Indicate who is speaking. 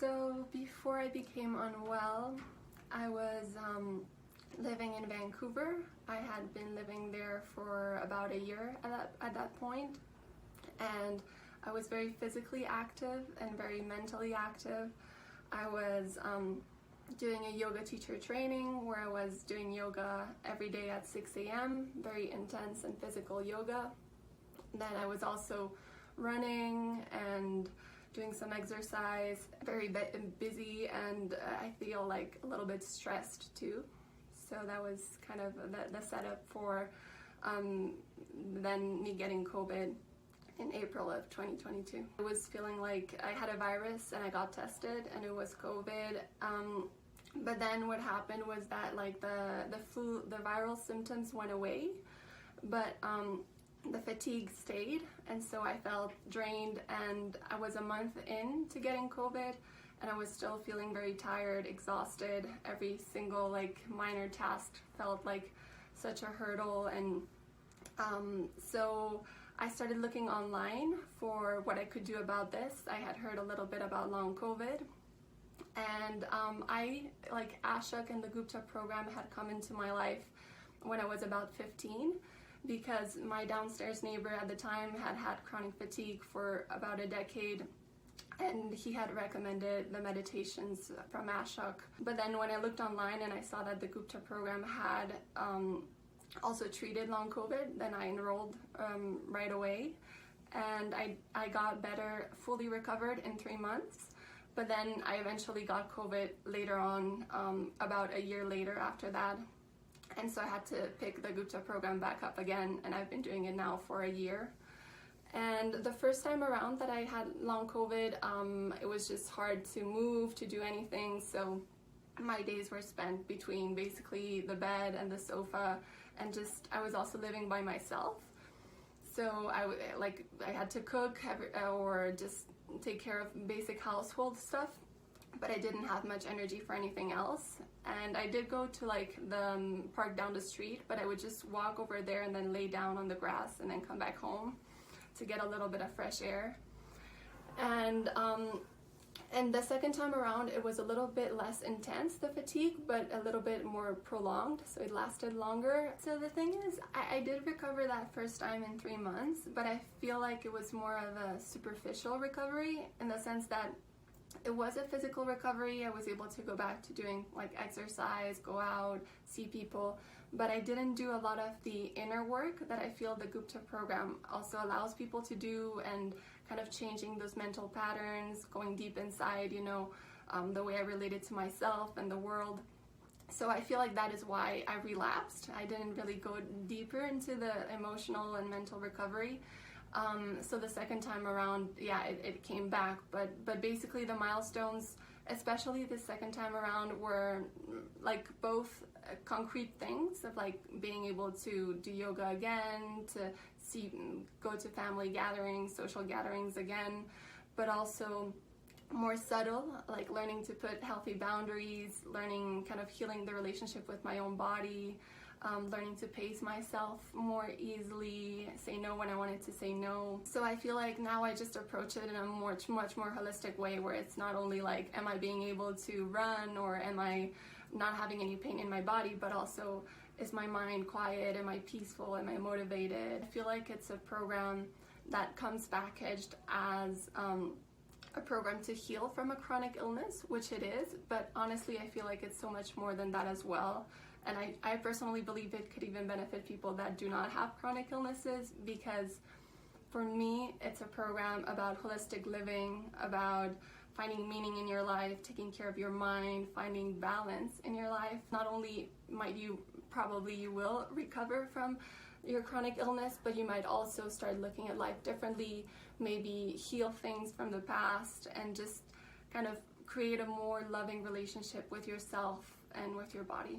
Speaker 1: So before I became unwell, I was living in Vancouver. I had been living there for about a year at that point, and I was very physically active and very mentally active. I was doing a yoga teacher training where I was doing yoga every day at 6 a.m., very intense and physical yoga. Then I was also running and doing some exercise, very busy, and I feel like a little bit stressed too. So that was kind of the setup for then me getting COVID in April of 2022. I was feeling like I had a virus and I got tested and it was COVID. But then what happened was that like the viral symptoms went away, but the fatigue stayed, and so I felt drained, and I was a month in to getting COVID and I was still feeling very tired, exhausted. Every single like minor task felt like such a hurdle, and so I started looking online for what I could do about this. I had heard a little bit about long COVID, and I, like Ashok and the Gupta Program, had come into my life when I was about 15, because my downstairs neighbor at the time had chronic fatigue for about a decade, and he had recommended the meditations from Ashok. But then when I looked online and I saw that the Gupta Program had also treated long COVID, then I enrolled right away, and I got better, fully recovered in 3 months. But then I eventually got COVID later on, about a year later after that. And so I had to pick the Gupta Program back up again, and I've been doing it now for a year. And the first time around that I had long COVID, it was just hard to move, to do anything. So my days were spent between basically the bed and the sofa, and just, I was also living by myself. So I had to cook or just take care of basic household stuff, but I didn't have much energy for anything else. And I did go to like the park down the street, but I would just walk over there and then lay down on the grass and then come back home to get a little bit of fresh air. And the second time around, it was a little bit less intense, the fatigue, but a little bit more prolonged, so it lasted longer. So the thing is, I did recover that first time in 3 months, but I feel like it was more of a superficial recovery, in the sense that it was a physical recovery. I was able to go back to doing like exercise, go out, see people, but I didn't do a lot of the inner work that I feel the Gupta Program also allows people to do, and kind of changing those mental patterns, going deep inside, you know, the way I related to myself and the world. So I feel like that is why I relapsed. I didn't really go deeper into the emotional and mental recovery. So the second time around, yeah, it came back, but basically the milestones, especially the second time around, were like both concrete things of like being able to do yoga again, to go to family gatherings, social gatherings again, but also more subtle, like learning to put healthy boundaries, learning kind of healing the relationship with my own body, learning to pace myself more easily, say no when I wanted to say no. So I feel like now I just approach it in a much more holistic way, where it's not only like, am I being able to run, or am I not having any pain in my body, but also, is my mind quiet, am I peaceful, am I motivated? I feel like it's a program that comes packaged as a program to heal from a chronic illness, which it is, but honestly I feel like it's so much more than that as well. And I personally believe it could even benefit people that do not have chronic illnesses, because for me it's a program about holistic living, about finding meaning in your life, taking care of your mind, finding balance in your life. Not only might you will recover from your chronic illness, but you might also start looking at life differently, maybe heal things from the past, and just kind of create a more loving relationship with yourself and with your body.